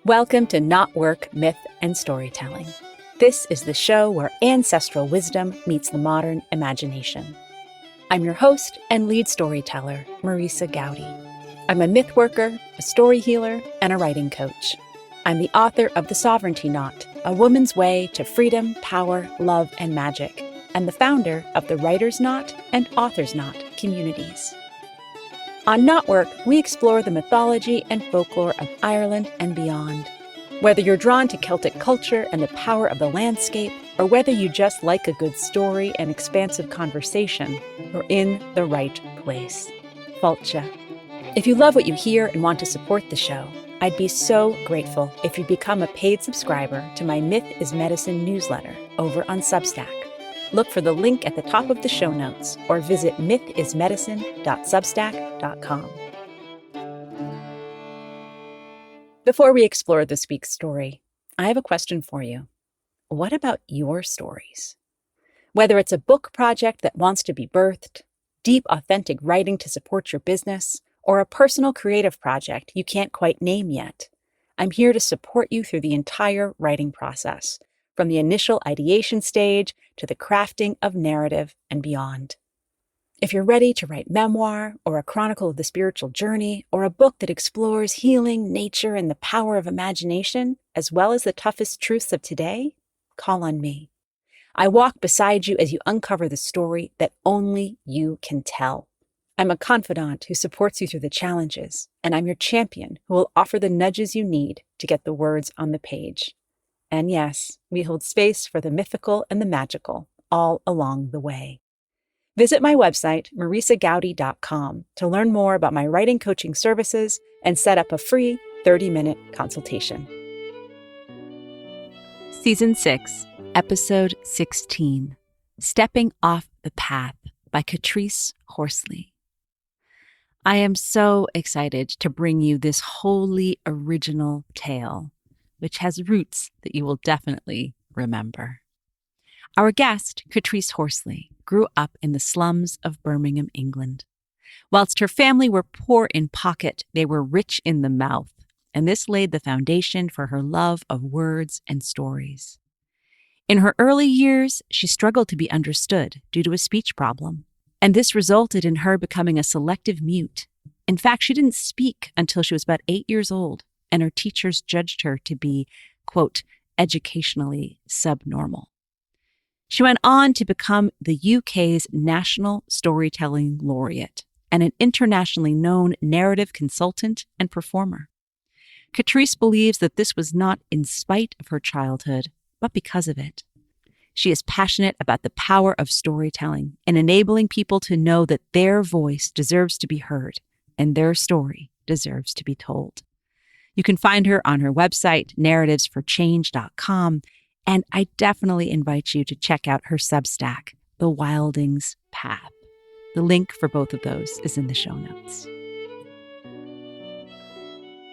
Welcome to KnotWork Myth and Storytelling. This is the show where ancestral wisdom meets the modern imagination. I'm your host and lead storyteller, Marisa Gowdy. I'm a myth worker, a story healer, and a writing coach. I'm the author of The Sovereignty Knot, A Woman's Way to Freedom, Power, Love, and Magic, and the founder of the Writer's Knot and Author's Knot communities. On KnotWork, we explore the mythology and folklore of Ireland and beyond. Whether you're drawn to Celtic culture and the power of the landscape, or whether you just like a good story and expansive conversation, you're in the right place. Falcha. If you love what you hear and want to support the show, I'd be so grateful if you become a paid subscriber to my Myth is Medicine newsletter over on Substack. Look for the link at the top of the show notes or visit mythismedicine.substack.com. Before we explore this week's story, I have a question for you. What about your stories? Whether it's a book project that wants to be birthed, deep, authentic writing to support your business, or a personal creative project you can't quite name yet, I'm here to support you through the entire writing process, from the initial ideation stage to the crafting of narrative and beyond. If you're ready to write memoir, or a chronicle of the spiritual journey, or a book that explores healing, nature, and the power of imagination, as well as the toughest truths of today, call on me. I walk beside you as you uncover the story that only you can tell. I'm a confidant who supports you through the challenges, and I'm your champion who will offer the nudges you need to get the words on the page. And yes, we hold space for the mythical and the magical all along the way. Visit my website, marisagowdy.com, to learn more about my writing coaching services and set up a free 30-minute consultation. Season 6, Episode 16, Stepping Off the Path by Katrice Horsley. I am so excited to bring you this wholly original tale, which has roots that you will definitely remember. Our guest, Katrice Horsley, grew up in the slums of Birmingham, England. Whilst her family were poor in pocket, they were rich in the mouth, and this laid the foundation for her love of words and stories. In her early years, she struggled to be understood due to a speech problem, and this resulted in her becoming a selective mute. In fact, she didn't speak until she was about 8 years old, and her teachers judged her to be, quote, educationally subnormal. She went on to become the UK's National Storytelling Laureate and an internationally known narrative consultant and performer. Katrice believes that this was not in spite of her childhood, but because of it. She is passionate about the power of storytelling and enabling people to know that their voice deserves to be heard and their story deserves to be told. You can find her on her website, narrativesforchange.com, and I definitely invite you to check out her Substack, The Wilding's Path. The link for both of those is in the show notes.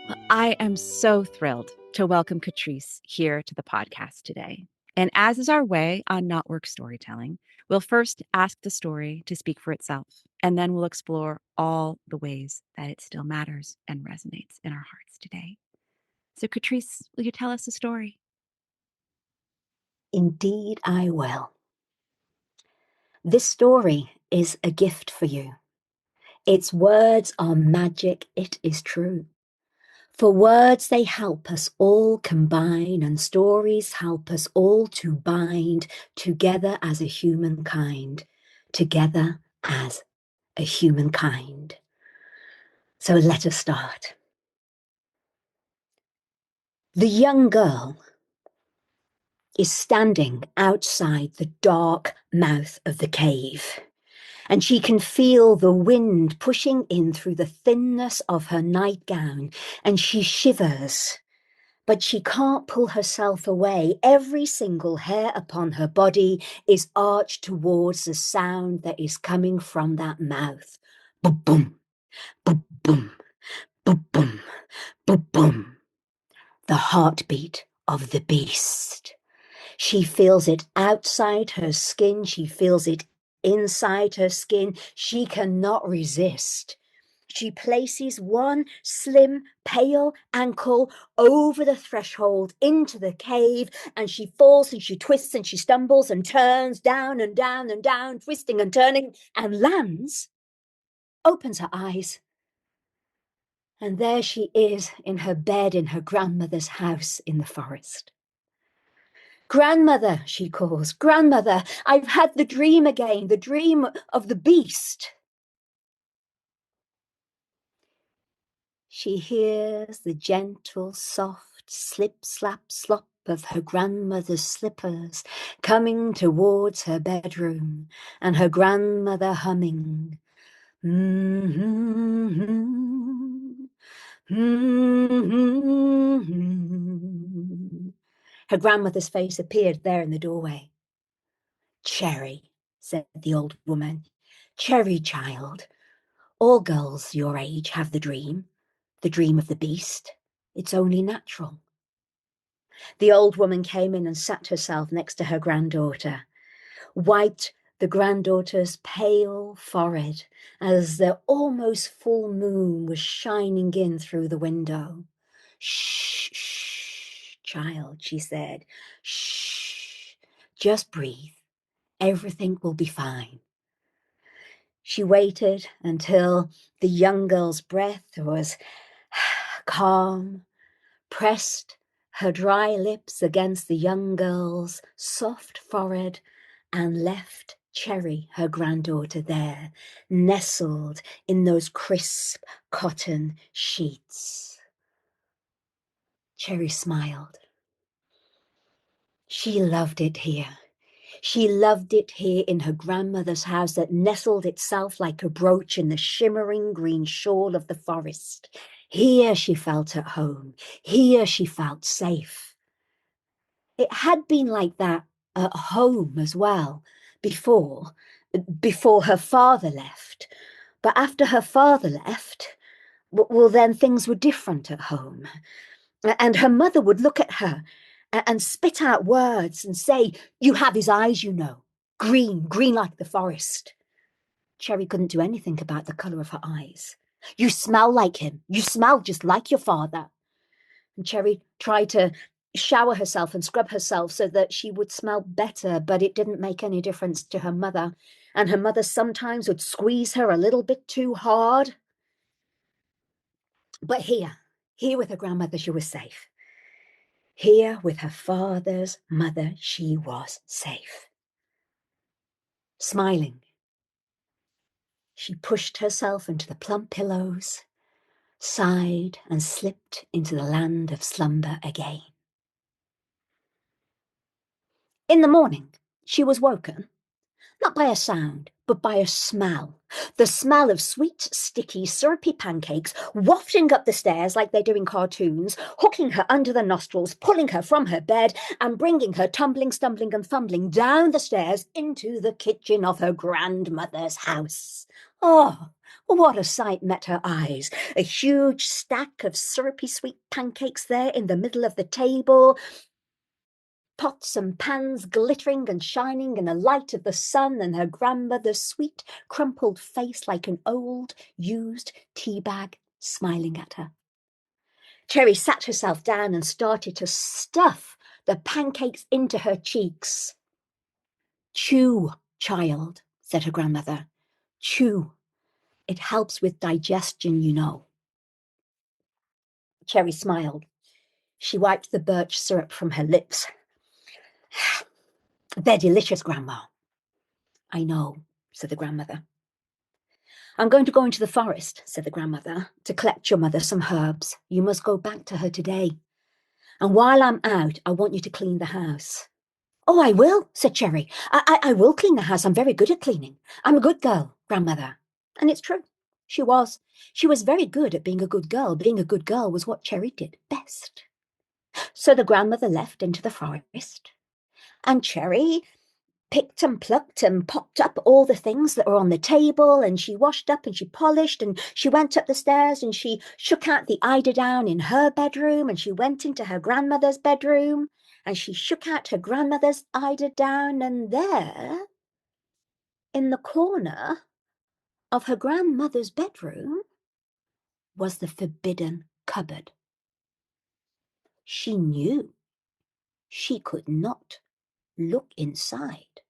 Well, I am so thrilled to welcome Katrice here to the podcast today. And as is our way on KnotWork Storytelling, we'll first ask the story to speak for itself, and then we'll explore all the ways that it still matters and resonates in our hearts today. So, Katrice, will you tell us a story? Indeed, I will. This story is a gift for you. Its words are magic, it is true. For words, they help us all combine, and stories help us all to bind together as a humankind. Together as a humankind. So let us start. The young girl is standing outside the dark mouth of the cave, and she can feel the wind pushing in through the thinness of her nightgown, and she shivers, but she can't pull herself away. Every single hair upon her body is arched towards the sound that is coming from that mouth. Boom, boom, boom, boom, boom, boom, boom, boom. The heartbeat of the beast. She feels it outside her skin. She feels it inside her skin. She cannot resist. She places one slim, pale ankle over the threshold into the cave, and she falls and she twists and she stumbles and turns down and down and down, twisting and turning, and lands, opens her eyes. And there she is in her bed in her grandmother's house in the forest. Grandmother, she calls, grandmother, I've had the dream again, the dream of the beast. She hears the gentle, soft slip, slap, slop of her grandmother's slippers coming towards her bedroom, and her grandmother humming. Her grandmother's face appeared there in the doorway. Cherry, said the old woman. Cherry, child. All girls your age have the dream of the beast. It's only natural. The old woman came in and sat herself next to her granddaughter, wiped the granddaughter's pale forehead as the almost full moon was shining in through the window. Shh, shh, child, she said. Shh, just breathe. Everything will be fine. She waited until the young girl's breath was calm, pressed her dry lips against the young girl's soft forehead, and left Cherry, her granddaughter, there, nestled in those crisp cotton sheets. Cherry smiled. She loved it here. She loved it here in her grandmother's house that nestled itself like a brooch in the shimmering green shawl of the forest. Here she felt at home. Here she felt safe. It had been like that at home as well before her father left. But after her father left, well, then things were different at home. And her mother would look at her and spit out words and say, you have his eyes, you know, green like the forest. Cherry couldn't do anything about the colour of her eyes. You smell like him. You smell just like your father. And Cherry tried to shower herself and scrub herself so that she would smell better, but it didn't make any difference to her mother. And her mother sometimes would squeeze her a little bit too hard. But here with her grandmother, she was safe. Here with her father's mother, she was safe. Smiling, she pushed herself into the plump pillows, sighed, and slipped into the land of slumber again. In the morning, she was woken, not by a sound, but by a smell. The smell of sweet, sticky, syrupy pancakes wafting up the stairs like they do in cartoons, hooking her under the nostrils, pulling her from her bed, and bringing her tumbling, stumbling, and fumbling down the stairs into the kitchen of her grandmother's house. Oh, what a sight met her eyes. A huge stack of syrupy sweet pancakes there in the middle of the table, pots and pans glittering and shining in the light of the sun, and her grandmother's sweet, crumpled face like an old, used tea bag smiling at her. Cherry sat herself down and started to stuff the pancakes into her cheeks. Chew, child, said her grandmother. Chew. It helps with digestion, you know. Cherry smiled. She wiped the birch syrup from her lips. They're delicious, Grandma. I know, said the grandmother. I'm going to go into the forest, said the grandmother, to collect your mother some herbs. You must go back to her today. And while I'm out, I want you to clean the house. Oh, I will, said Cherry. I will clean the house. I'm very good at cleaning. I'm a good girl, grandmother. And it's true. She was. She was very good at being a good girl. Being a good girl was what Cherry did best. So the grandmother left into the forest, and Cherry picked and plucked and popped up all the things that were on the table, and she washed up and she polished, and she went up the stairs and she shook out the eiderdown in her bedroom, and she went into her grandmother's bedroom and she shook out her grandmother's eiderdown, and there, in the corner of her grandmother's bedroom, was the forbidden cupboard. She knew she could not look inside.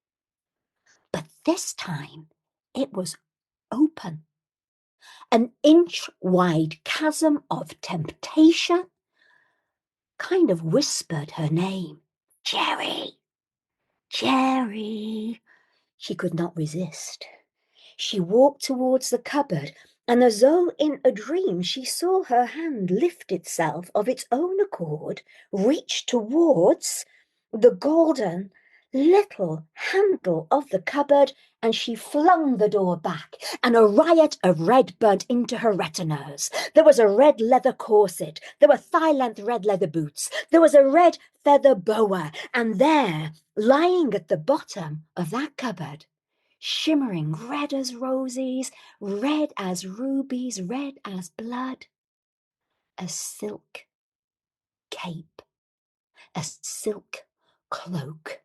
But this time it was open. An inch-wide chasm of temptation kind of whispered her name. Jerry, Jerry. She could not resist. She walked towards the cupboard, and as though in a dream, she saw her hand lift itself of its own accord, reach towards the golden little handle of the cupboard, and she flung the door back, and a riot of red burnt into her retinas. There was a red leather corset, there were thigh-length red leather boots, there was a red feather boa, and there, lying at the bottom of that cupboard, shimmering red as roses, red as rubies, red as blood, a silk cape, a silk cloak.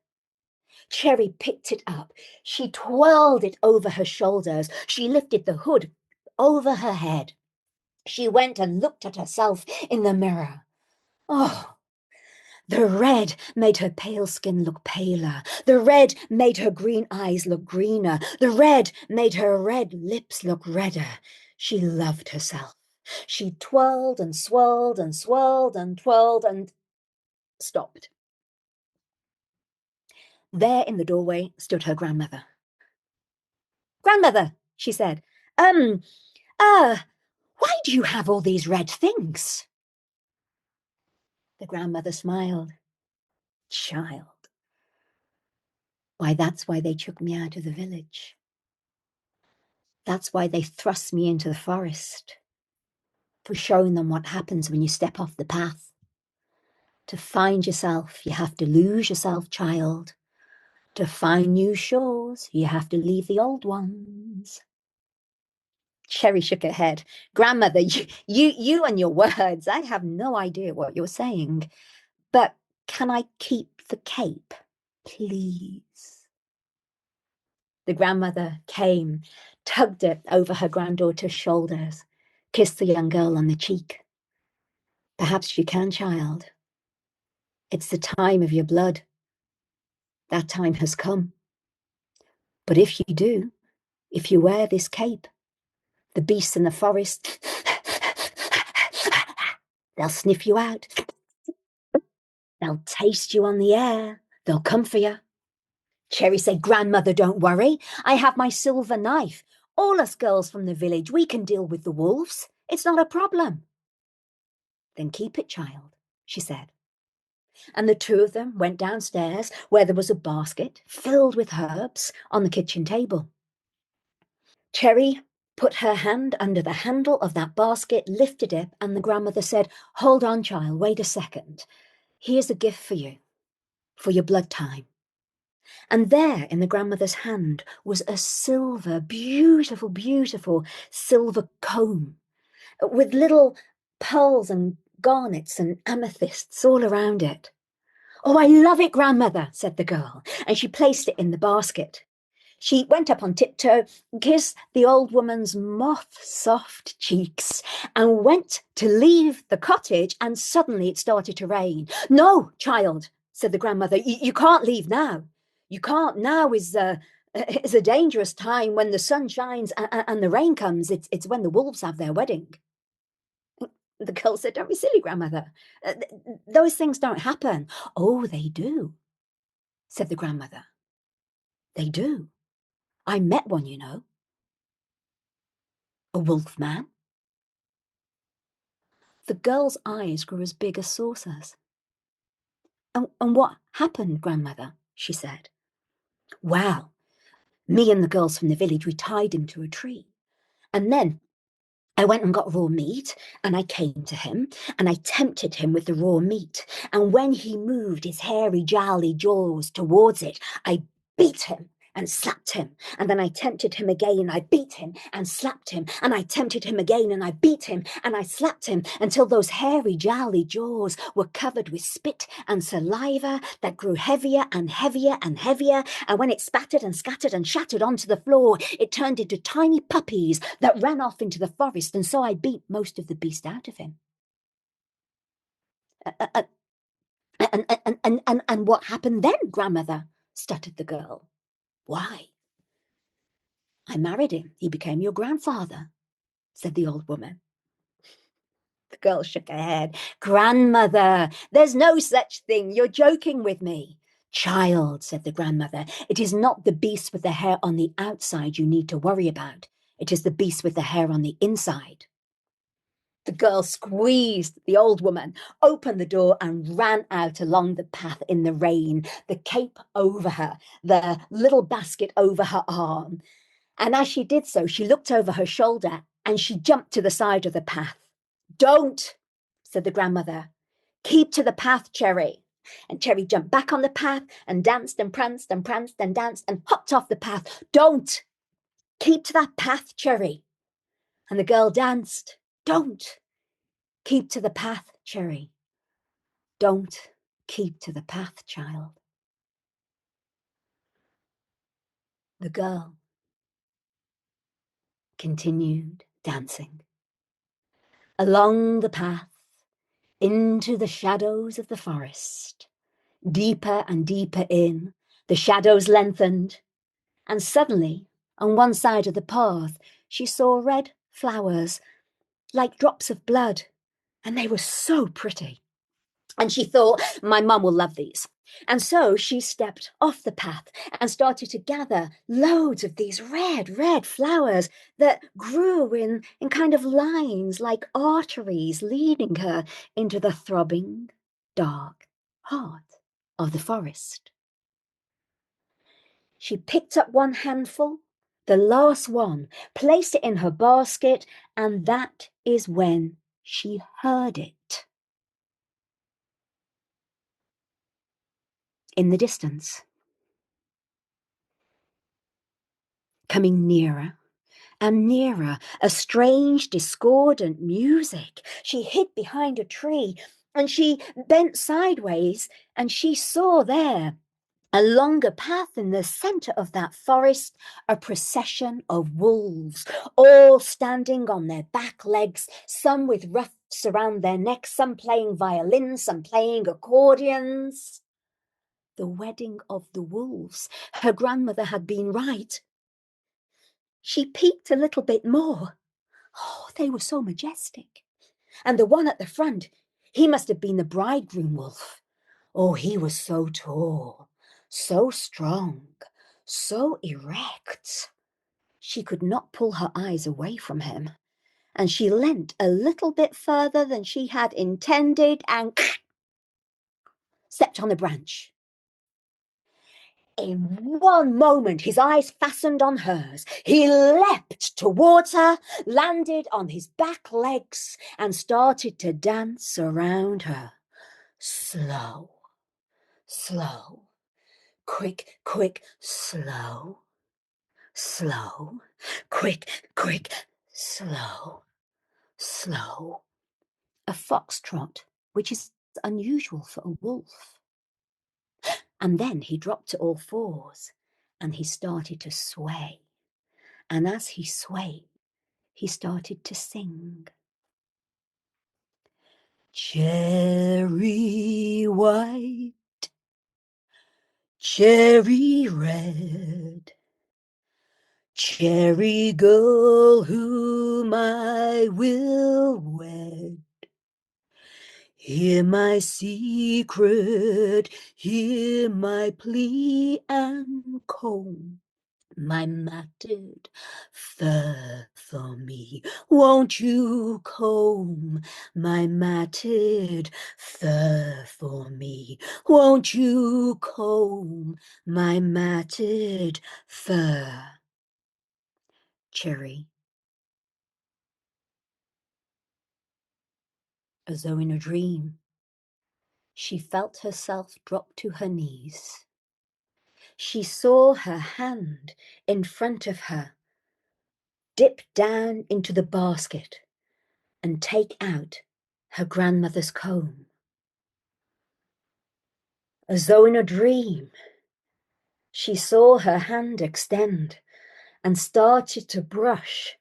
Cherry picked it up. She twirled it over her shoulders. She lifted the hood over her head. She went and looked at herself in the mirror. Oh, the red made her pale skin look paler. The red made her green eyes look greener. The red made her red lips look redder. She loved herself. She twirled and swirled and swirled and twirled and stopped. There in the doorway stood her grandmother. Grandmother, she said, why do you have all these red things? The grandmother smiled. Child. Why, that's why they took me out of the village. That's why they thrust me into the forest. For showing them what happens when you step off the path. To find yourself, you have to lose yourself, child. To find new shores, you have to leave the old ones. Cherry shook her head. Grandmother, you and your words, I have no idea what you're saying. But can I keep the cape, please? The grandmother came, tugged it over her granddaughter's shoulders, kissed the young girl on the cheek. Perhaps you can, child. It's the time of your blood. That time has come. But if you do, if you wear this cape, the beasts in the forest, they'll sniff you out. They'll taste you on the air. They'll come for you. Cherry said, Grandmother, don't worry. I have my silver knife. All us girls from the village, we can deal with the wolves. It's not a problem. Then keep it, child, she said. And the two of them went downstairs where there was a basket filled with herbs on the kitchen table. Cherry put her hand under the handle of that basket, lifted it, and the grandmother said, Hold on, child, wait a second. Here's a gift for you, for your blood time. And there in the grandmother's hand was a silver, beautiful, beautiful silver comb with little pearls and garnets and amethysts all around it. Oh, I love it, grandmother, said the girl, and she placed it in the basket. She went up on tiptoe, kissed the old woman's moth-soft cheeks, and went to leave the cottage, and suddenly it started to rain. No, child, said the grandmother, you can't leave now. You can't. Now is a dangerous time when the sun shines and the rain comes. It's when the wolves have their wedding. The girl said, Don't be silly, grandmother. Those things don't happen. Oh, they do, said the grandmother. They do. I met one, you know. A wolf man. The girl's eyes grew as big as saucers. And what happened, grandmother? She said. Well, me and the girls from the village, we tied him to a tree. And then I went and got raw meat, and I came to him, and I tempted him with the raw meat. And when he moved his hairy, jowly jaws towards it, I beat him, and slapped him. And then I tempted him again and I beat him and slapped him. And I tempted him again and I beat him and I slapped him until those hairy, jowly jaws were covered with spit and saliva that grew heavier and heavier and heavier. And when it spattered and scattered and shattered onto the floor, it turned into tiny puppies that ran off into the forest. And so I beat most of the beast out of him. And what happened then, grandmother? Stuttered the girl. Why? I married him. He became your grandfather, said the old woman. The girl shook her head. Grandmother, there's no such thing. You're joking with me. Child, said the grandmother, it is not the beast with the hair on the outside you need to worry about. It is the beast with the hair on the inside. The girl squeezed the old woman, opened the door and ran out along the path in the rain, the cape over her, the little basket over her arm. And as she did so, she looked over her shoulder and she jumped to the side of the path. Don't, said the grandmother. Keep to the path, Cherry. And Cherry jumped back on the path and danced and pranced and pranced and danced and hopped off the path. Don't. Keep to that path, Cherry. And the girl danced. Don't. Keep to the path, Cherry. Don't keep to the path, child. The girl continued dancing along the path into the shadows of the forest. Deeper and deeper in, the shadows lengthened, and suddenly, on one side of the path, she saw red flowers like drops of blood, and they were so pretty. And she thought, my mum will love these. And so she stepped off the path and started to gather loads of these red flowers that grew in kind of lines like arteries, leading her into the throbbing, dark heart of the forest. She picked up one handful, the last one, placed it in her basket, and that is when she heard it. In the distance, coming nearer and nearer, a strange, discordant music. She hid behind a tree and she bent sideways and she saw there, along a path in the centre of that forest, a procession of wolves, all standing on their back legs, some with ruffs around their necks, some playing violins, some playing accordions. The wedding of the wolves. Her grandmother had been right. She peeked a little bit more. Oh, they were so majestic. And the one at the front, he must have been the bridegroom wolf. Oh, he was so tall, so strong, so erect. She could not pull her eyes away from him. And she leant a little bit further than she had intended and stepped on the branch. In one moment, his eyes fastened on hers. He leapt towards her, landed on his back legs, and started to dance around her. Slow, slow, quick, quick, slow, slow, quick, quick, slow, slow. A foxtrot, which is unusual for a wolf. And then he dropped to all fours and he started to sway. And as he swayed, he started to sing. Cherry white, cherry red, cherry girl whom I will wed. Hear my secret, hear my plea and comb my matted fur for me. Won't you comb my matted fur for me? Won't you comb my matted fur? Cherry, as though in a dream, she felt herself drop to her knees. she saw her hand in front of her dip down into the basket and take out her grandmother's comb. As though in a dream, she saw her hand extend and started to brush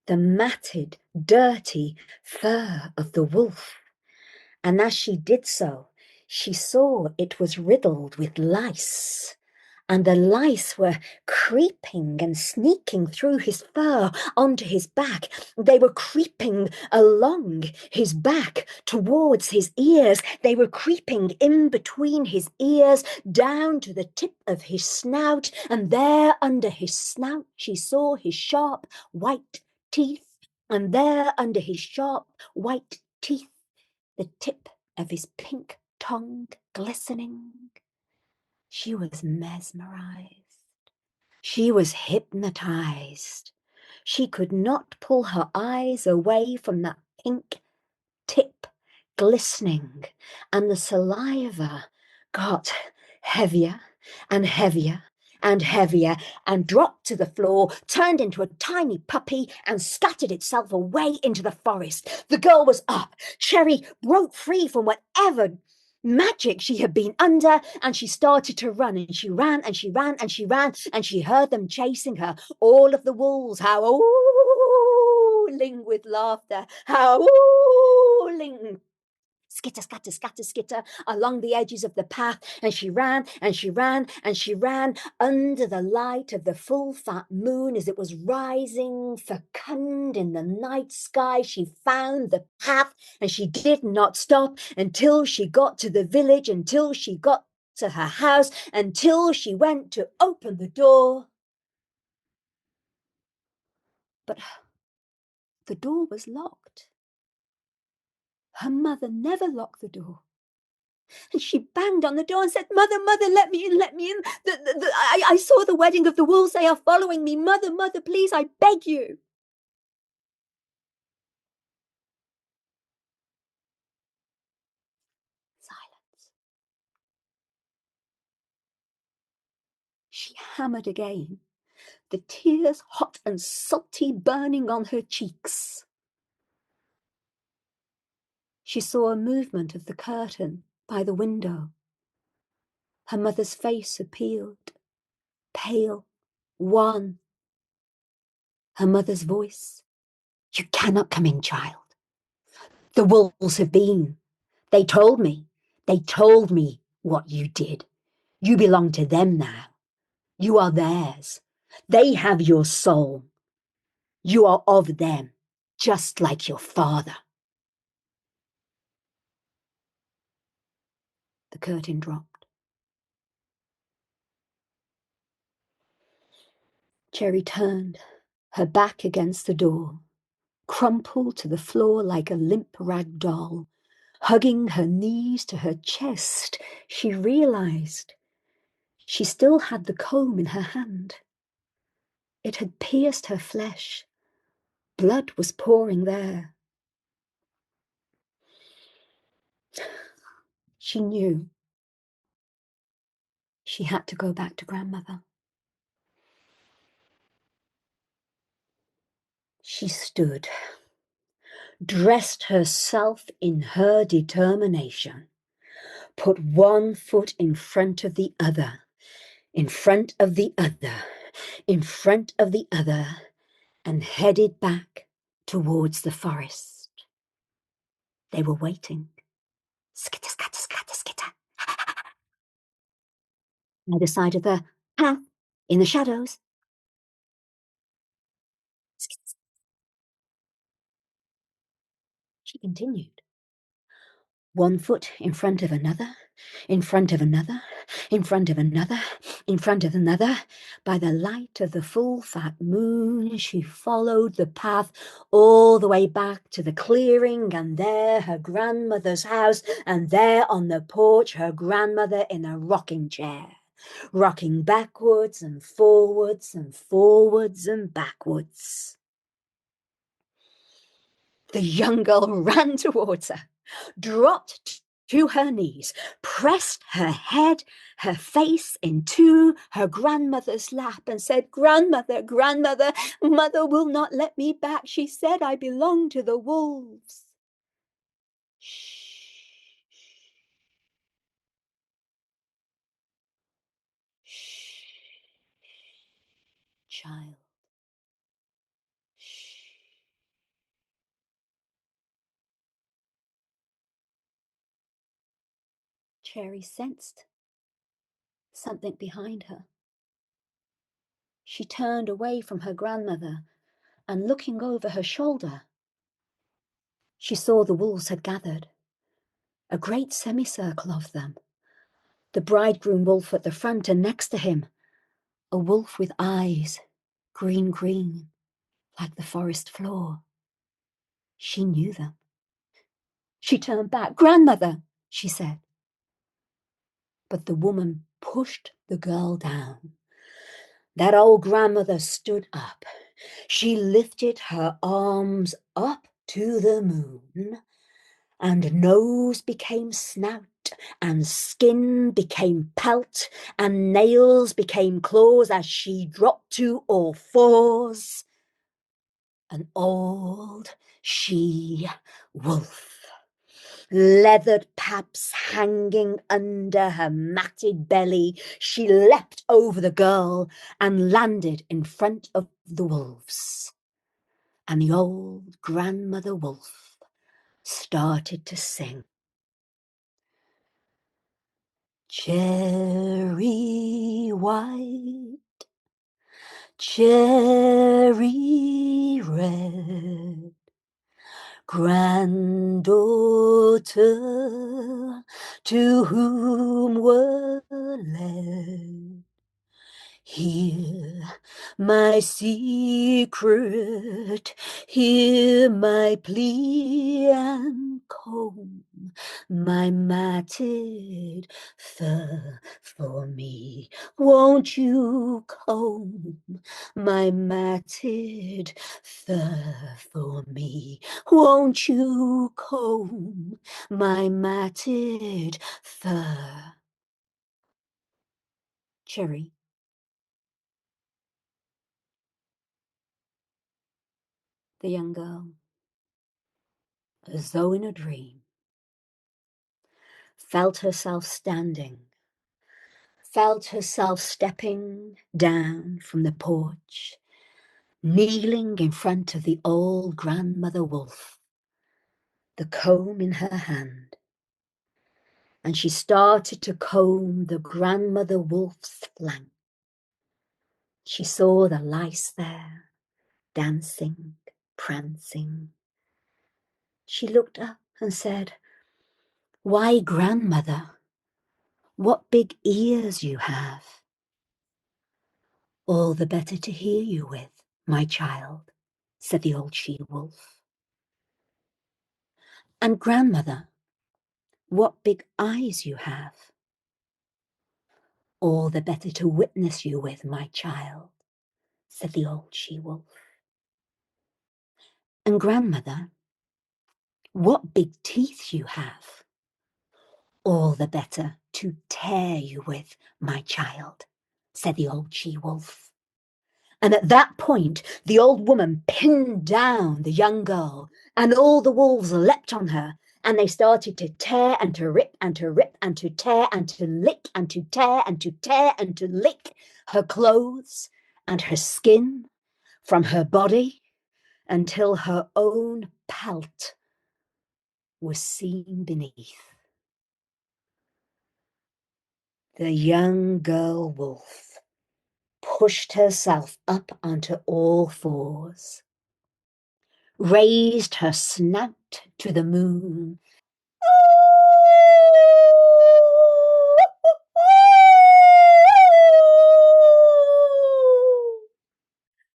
the matted, dirty fur of the wolf. And as she did so, she saw it was riddled with lice. And the lice were creeping and sneaking through his fur onto his back. They were creeping along his back towards his ears. They were creeping in between his ears down to the tip of his snout. And there under his snout, she saw his sharp white teeth. And there under his sharp white teeth, the tip of his pink tongue glistening. She was mesmerized. She was hypnotized. She could not pull her eyes away from that pink tip glistening, and the saliva got heavier and heavier and heavier and dropped to the floor, turned into a tiny puppy and scattered itself away into the forest. The girl was up. Cherry broke free from whatever magic she had been under, and she started to run, and she ran and she ran and she ran, and she heard them chasing her, all of the wolves howling with laughter, howling. Skitter, scatter, scatter, skitter along the edges of the path, and she ran and she ran and she ran under the light of the full fat moon as it was rising fecund in the night sky. She found the path and she did not stop until she got to the village, until she got to her house, until she went to open the door. But the door was locked. Her mother never locked the door. And she banged on the door and said, "Mother, mother, let me in, let me in. I saw the wedding of the wolves. They are following me. Mother, mother, please, I beg you." Silence. She hammered again, the tears hot and salty burning on her cheeks. She saw a movement of the curtain by the window. Her mother's face appeared, pale, wan. Her mother's voice, "You cannot come in, child. The wolves have been. They told me what you did. You belong to them now. You are theirs. They have your soul. You are of them, just like your father." The curtain dropped. Cherry turned, her back against the door, crumpled to the floor like a limp rag doll. Hugging her knees to her chest, she realized she still had the comb in her hand. It had pierced her flesh. Blood was pouring there. She knew she had to go back to grandmother. She stood, dressed herself in her determination, put one foot in front of the other, in front of the other, in front of the other, and headed back towards the forest. They were waiting. Skitter, scatter, scatter, skitter. Either side of the path, in the shadows. She continued. One foot in front of another, in front of another, in front of another, in front of another. By the light of the full fat moon, she followed the path all the way back to the clearing, and there her grandmother's house, and there on the porch her grandmother in a rocking chair, rocking backwards and forwards and forwards and backwards. The young girl ran towards her, dropped to her knees, pressed her head, her face into her grandmother's lap and said, "Grandmother, grandmother, mother will not let me back. She said I belong to the wolves." Shh, shh, child, shh. Cherry sensed something behind her. She turned away from her grandmother and, looking over her shoulder, she saw the wolves had gathered, a great semicircle of them. The bridegroom wolf at the front, and next to him, a wolf with eyes, green, like the forest floor. She knew them. She turned back. "Grandmother," she said. But the woman pushed the girl down. That old grandmother stood up. She lifted her arms up to the moon, and nose became snout, and skin became pelt, and nails became claws as she dropped to all fours. An old she-wolf, leathered paps hanging under her matted belly, she leapt over the girl and landed in front of the wolves. And the old grandmother wolf started to sing. Cherry white, cherry red, granddaughter to whom were led. Hear my secret, hear my plea, and comb my matted fur for me. Won't you comb my matted fur for me? Won't you comb my matted fur? Cherry. The young girl, as though in a dream, felt herself standing, felt herself stepping down from the porch, kneeling in front of the old grandmother wolf, the comb in her hand. And she started to comb the grandmother wolf's flank. She saw the lice there, dancing, prancing. She looked up and said, "Why, grandmother, what big ears you have." "All the better to hear you with, my child," said the old she-wolf. "And grandmother, what big eyes you have." "All the better to witness you with, my child," said the old she-wolf. "And grandmother, what big teeth you have." "All the better to tear you with, my child," said the old she-wolf. And at that point, the old woman pinned down the young girl, and all the wolves leapt on her, and they started to tear and to rip and to rip and to tear and to lick and to tear and to tear and to lick her clothes and her skin from her body until her own pelt was seen beneath. The young girl wolf pushed herself up onto all fours, raised her snout to the moon,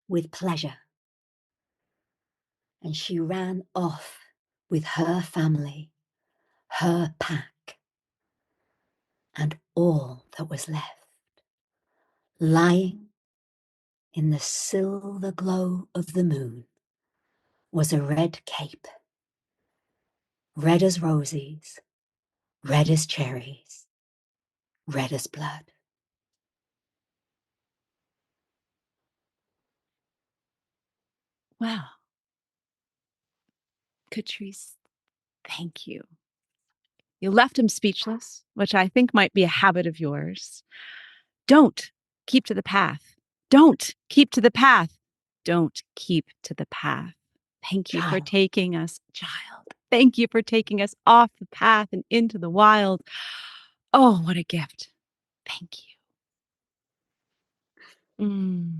with pleasure, and she ran off with her family, her pack, and all that was left, lying in the silver glow of the moon, was a red cape, red as roses, red as cherries, red as blood. Wow. Katrice, thank you. You left him speechless, which I think might be a habit of yours. Don't keep to the path. Don't keep to the path. Don't keep to the path. Thank you for Child. taking us, child. Thank you for taking us off the path and into the wild. Oh, what a gift. Thank you.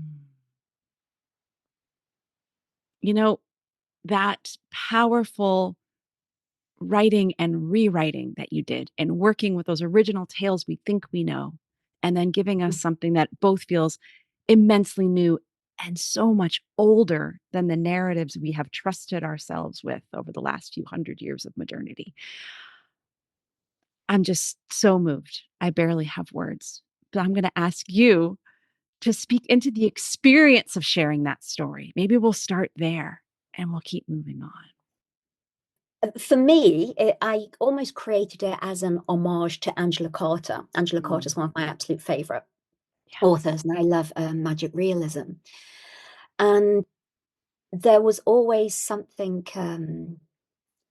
You know, that powerful writing and rewriting that you did and working with those original tales we think we know, and then giving us something that both feels immensely new and so much older than the narratives we have trusted ourselves with over the last few hundred years of modernity. I'm just so moved. I barely have words, but I'm going to ask you to speak into the experience of sharing that story. Maybe we'll start there and we'll keep moving on. For me, I almost created it as an homage to Angela Carter. Angela Carter is one of my absolute favorite authors, and I love magic realism. And there was always something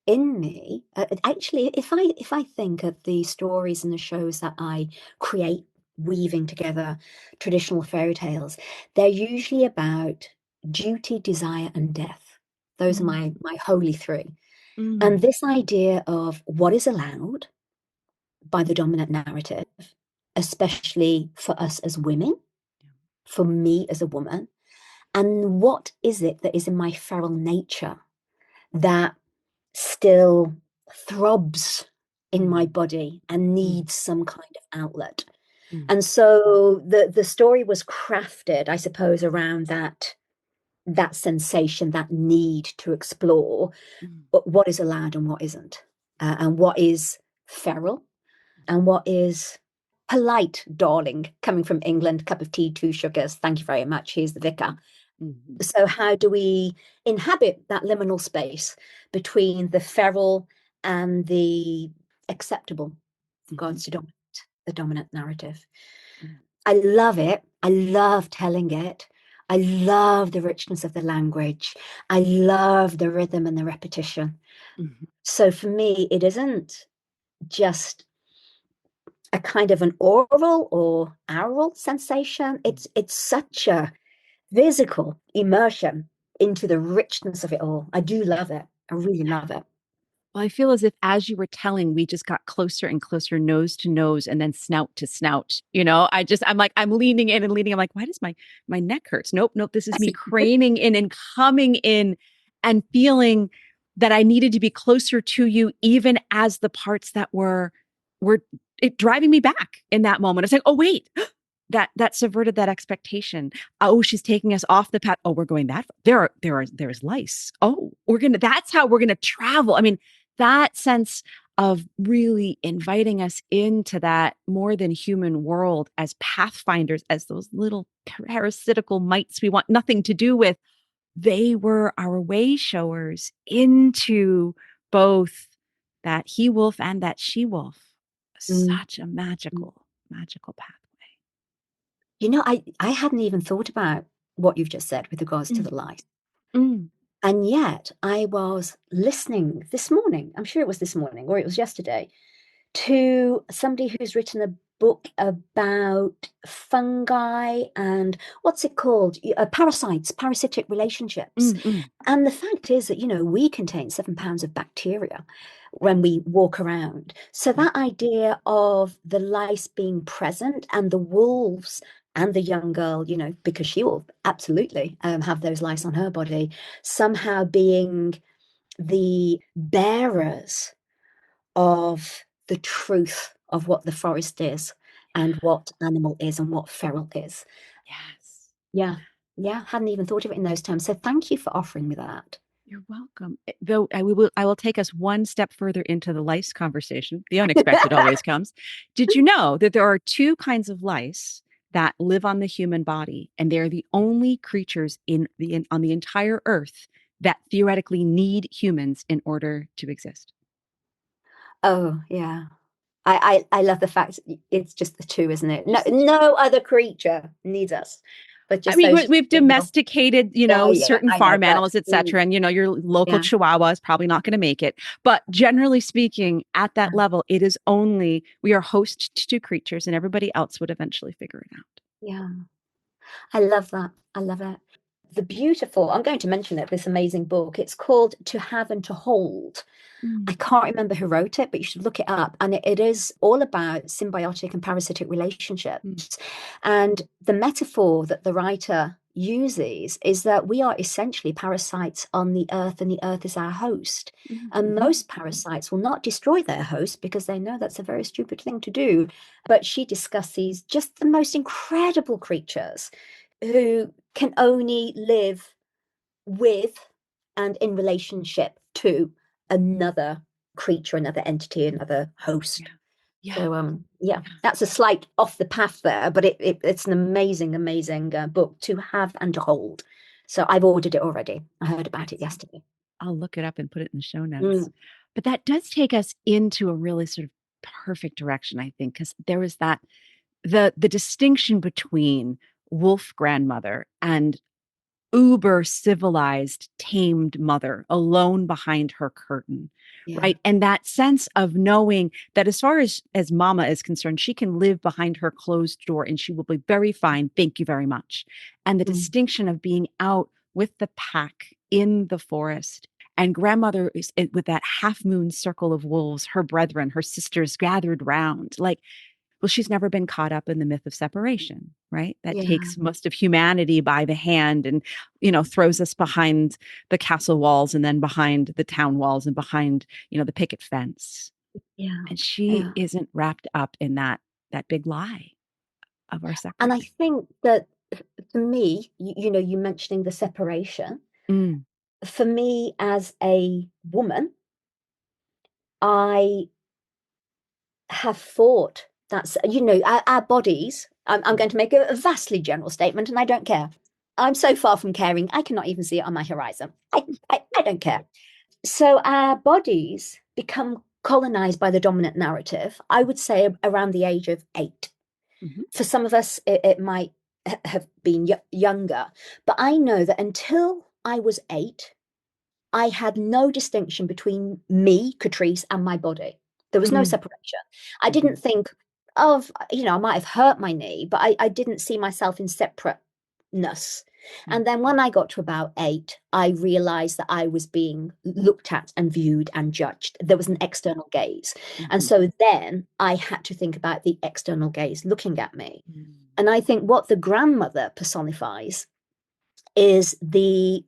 in me. Actually, if I think of the stories and the shows that I create, weaving together traditional fairy tales, they're usually about duty, desire, and death. Those are my holy three. And this idea of what is allowed by the dominant narrative, especially for us as women, for me as a woman, and what is it that is in my feral nature that still throbs in my body and needs some kind of outlet. And so the story was crafted, I suppose, around that sensation, that need to explore what is allowed and what isn't, and what is feral and what is polite, darling, coming from England, cup of tea, 2 sugars, thank you very much, here's the vicar. So how do we inhabit that liminal space between the feral and the acceptable regards to the dominant narrative? I love it. I love telling it. I love the richness of the language. I love the rhythm and the repetition. So for me, it isn't just a kind of an oral or aural sensation. It's such a physical immersion into the richness of it all. I do love it. I really love it. Well, I feel as if as you were telling, we just got closer and closer, nose to nose, and then snout to snout. I'm leaning in and leaning. I'm like, why does my neck hurts? Nope, nope. This is me craning in and coming in and feeling that I needed to be closer to you, even as the parts that were it driving me back in that moment. It's like, oh wait, that subverted that expectation. Oh, she's taking us off the path. Oh, we're going that far. There's lice. Oh, that's how we're gonna travel. I mean, that sense of really inviting us into that more than human world as pathfinders, as those little parasitical mites we want nothing to do with. They were our way showers into both that he wolf and that she wolf. Mm. Such a magical pathway. I hadn't even thought about what you've just said with regards to the light. Mm. And yet I was listening this morning, I'm sure it was this morning or it was yesterday, to somebody who's written a book about fungi and what's it called? Parasites, parasitic relationships. And the fact is that, we contain 7 pounds of bacteria when we walk around. So that idea of the lice being present and the wolves and the young girl, because she will absolutely have those lice on her body, somehow being the bearers of the truth of what the forest is and what animal is and what feral is. Yes. Yeah. Yeah. Hadn't even thought of it in those terms. So thank you for offering me that. You're welcome. Though I will take us one step further into the lice conversation. The unexpected always comes. Did you know that there are two kinds of lice that live on the human body, and they're the only creatures on the entire earth that theoretically need humans in order to exist? Oh, yeah. I love the fact it's just the two, isn't it? No other creature needs us, but I just mean, those we've single. domesticated, Oh yeah, certain I know, farm but animals, etc. And, your local yeah, Chihuahua is probably not going to make it. But generally speaking, at that yeah, level, we are host to creatures and everybody else would eventually figure it out. yeah. I love that. I love it. I'm going to mention it, this amazing book. It's called To Have and to Hold. I Mm, can't remember who wrote it, but you should look it up. And it is all about symbiotic and parasitic mm, relationships. And the metaphor that the writer uses is that we are essentially parasites on the earth, and the earth is our host. mm, And most parasites will not destroy their host because they know that's a very stupid thing to do. But she discusses just the most incredible creatures who can only live with and in relationship to another creature, another entity, another yeah. host. Yeah. So yeah, that's a slight off the path there, but it's an amazing book to have and to hold. So I've ordered it already. I heard about it Excellent. yesterday. I'll look it up and put it in the show notes. Mm, But that does take us into a really sort of perfect direction, I think, because there was that the distinction between wolf grandmother and uber civilized tamed mother alone behind her curtain, yeah. right? And that sense of knowing that as far as mama is concerned, she can live behind her closed door and she will be very fine, thank you very much. And the Mm, distinction of being out with the pack in the forest, and grandmother is with that half moon circle of wolves, her brethren, her sisters gathered round, like, well, she's never been caught up in the myth of separation, right? That yeah. takes most of humanity by the hand and, throws us behind the castle walls and then behind the town walls and behind, the picket fence. Yeah. And she Yeah. isn't wrapped up in that big lie of our And I separateness. think that for me, you mentioning the separation, Mm, for me as a woman, I have thought that's, our bodies. I'm going to make a vastly general statement, and I don't care. I'm so far from caring, I cannot even see it on my horizon. I don't care. So our bodies become colonized by the dominant narrative, I would say around the age of 8. mhm, For some of us, it might have been younger, but I know that until I was 8, I had no distinction between me, Katrice, and my body. There was no mm, separation. I didn't mhm, think of, I might have hurt my knee, but I didn't see myself in separateness. mm, And then when I got to about 8, I realized that I was being looked at and viewed and judged. There was an external gaze. And mhm, so then I had to think about the external gaze looking at me. mm, And I think what the grandmother personifies is the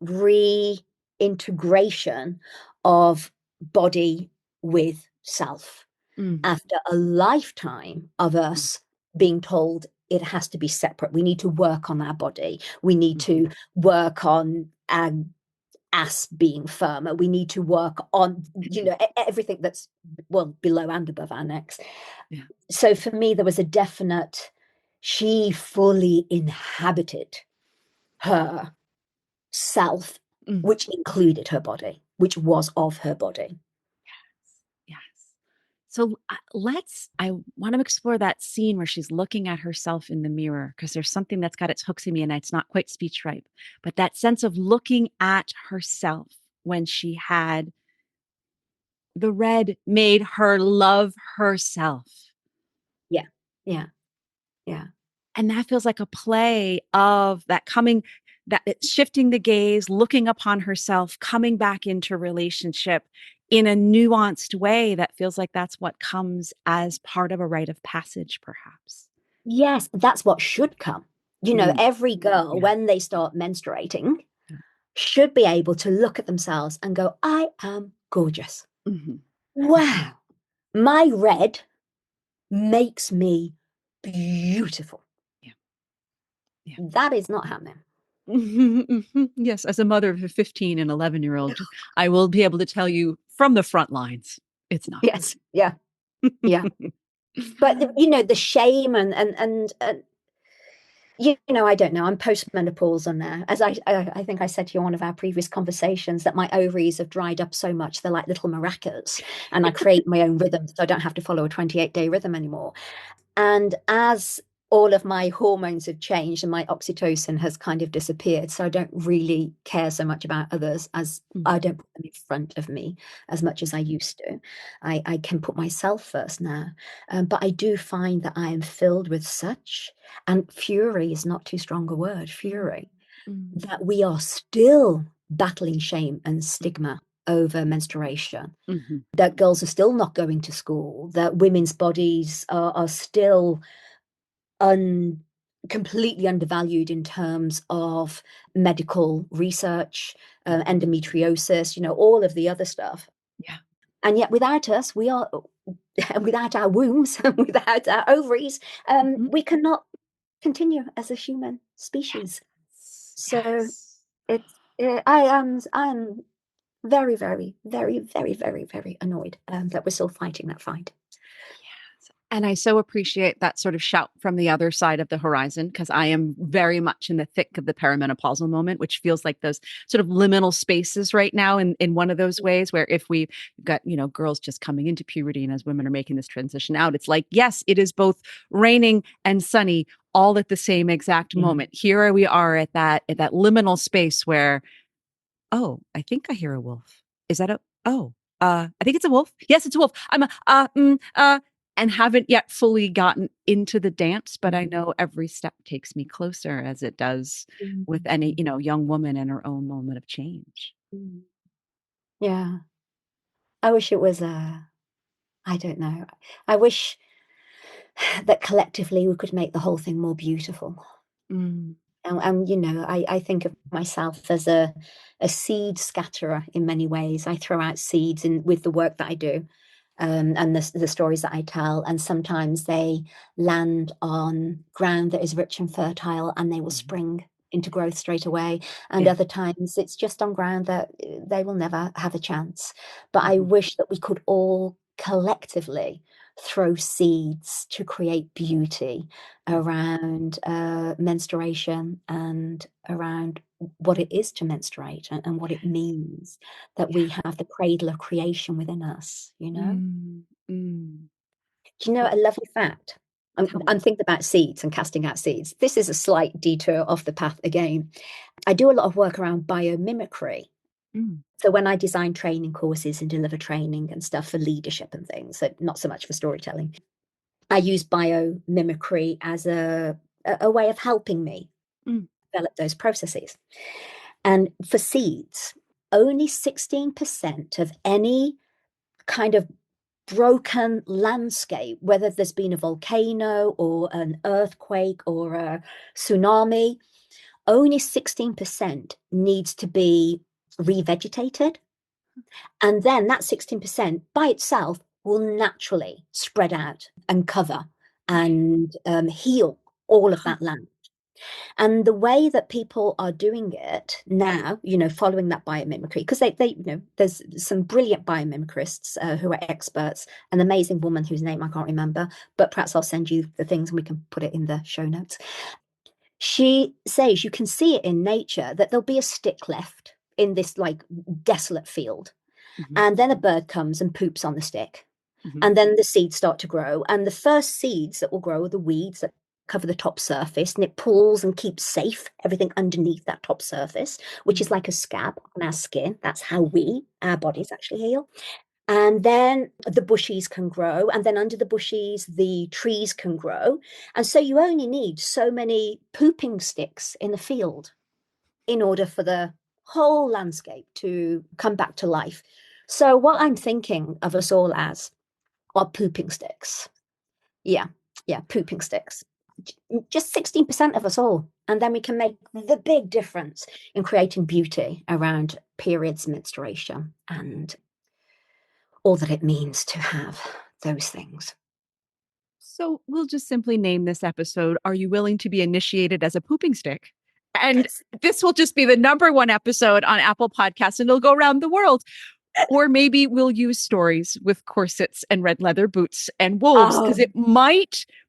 reintegration of body with self mm, after a lifetime of mm, us being told it has to be separate. We need to work on our body. We need mhm. to work on our ass being firmer. We need to work on, everything that's, well, below and above our necks. Yeah. So for me, there was a definite, she fully inhabited her self, Mm. which included her body, which was of her body. Yes. So I want to explore that scene where she's looking at herself in the mirror because there's something that's got its hooks in me and it's not quite speech ripe, but that sense of looking at herself when she had the red made her love herself. Yeah, yeah, yeah. And that feels like a play of that coming, that it's shifting the gaze, looking upon herself, coming back into relationship in a nuanced way that feels like that's what comes as part of a rite of passage, perhaps. Yes, that's what should come. Mm, Every girl, yeah. when they start menstruating, Yeah. should be able to look at themselves and go, I am gorgeous. Mhm. Wow, my red makes me beautiful. Yeah. Yeah. That is not happening. Mhm, mhm. Yes, as a mother of a 15 and 11-year-old, I will be able to tell you from the front lines, it's not. Yes, yeah, yeah. But the shame and I don't know. I'm postmenopausal now. As I think I said to you on one of our previous conversations, that my ovaries have dried up so much they're like little maracas, and I create my own rhythm, so I don't have to follow a 28-day rhythm anymore. And as all of my hormones have changed and my oxytocin has kind of disappeared, so I don't really care so much about others, as Mm, I don't put them in front of me as much as I used to. I can put myself first now. But I do find that I am filled with such, and fury is not too strong a word, fury, mm, that we are still battling shame and stigma over menstruation, mhm. that girls are still not going to school, that women's bodies are still un completely undervalued in terms of medical research, endometriosis, all of the other stuff. Yeah. And yet, without us, we are, without our wombs, without our ovaries, Mhm. we cannot continue as a human species. Yes. So Yes. it's, I'm very, very, very, very, very, very annoyed that we're still fighting that fight. And I so appreciate that sort of shout from the other side of the horizon, because I am very much in the thick of the perimenopausal moment, which feels like those sort of liminal spaces right now in one of those ways where if we've got, girls just coming into puberty and as women are making this transition out, it's like, yes, it is both raining and sunny all at the same exact Yeah. moment. Here we are at that liminal space where, oh, I think I hear a wolf. Is that a, oh, I think it's a wolf. Yes, it's a wolf. And haven't yet fully gotten into the dance, but I know every step takes me closer, as it does with any, Mhm. young woman in her own moment of change. Yeah. I wish it was I don't know. I wish that collectively we could make the whole thing more beautiful. Mm, And I think of myself as a seed scatterer in many ways. I throw out seeds in with the work that I do, and the stories that I tell. And sometimes they land on ground that is rich and fertile, and they will mhm. spring into growth straight away. And Yeah. other times it's just on ground that they will never have a chance. But I Mhm. wish that we could all collectively throw seeds to create beauty Mm. around menstruation and around what it is to menstruate, and what it means that we have the cradle of creation within us. Mm, mm. Do you know Well, a lovely fact? I'm, tell me. I'm thinking about seeds and casting out seeds. This is a slight detour off the path again. I do a lot of work around biomimicry. Mm, So when I design training courses and deliver training and stuff for leadership and things, so not so much for storytelling, I use biomimicry as a way of helping me mm. develop those processes. And for seeds, only 16% of any kind of broken landscape, whether there's been a volcano or an earthquake or a tsunami, only 16% needs to be revegetated. And then that 16% by itself will naturally spread out and cover and heal all of Huh. that land. And the way that people are doing it now, following that biomimicry, because there's some brilliant biomimicists who are experts, an amazing woman whose name I can't remember, but perhaps I'll send you the things and we can put it in the show notes. She says you can see it in nature that there'll be a stick left in this like desolate field, Mhm, and then a bird comes and poops on the stick. mhm, And then the seeds start to grow. And the first seeds that will grow are the weeds that cover the top surface, and it pulls and keeps safe everything underneath that top surface, which is mm, like a scab on our skin. That's how our bodies actually heal. And then the bushies can grow, and then under the bushies, the trees can grow. And so you only need so many pooping sticks in the field in order for the whole landscape to come back to life. So, what I'm thinking of us all as are pooping sticks. Yeah, yeah, pooping sticks. Just 16% of us all. And then we can make the big difference in creating beauty around periods, menstruation, and all that it means to have those things. So we'll just simply name this episode, Are You Willing to Be Initiated as a Pooping Stick? And this will just be the number one episode on Apple Podcasts, and it'll go around the world. Or maybe we'll use stories with corsets and red leather boots and wolves, because Oh, it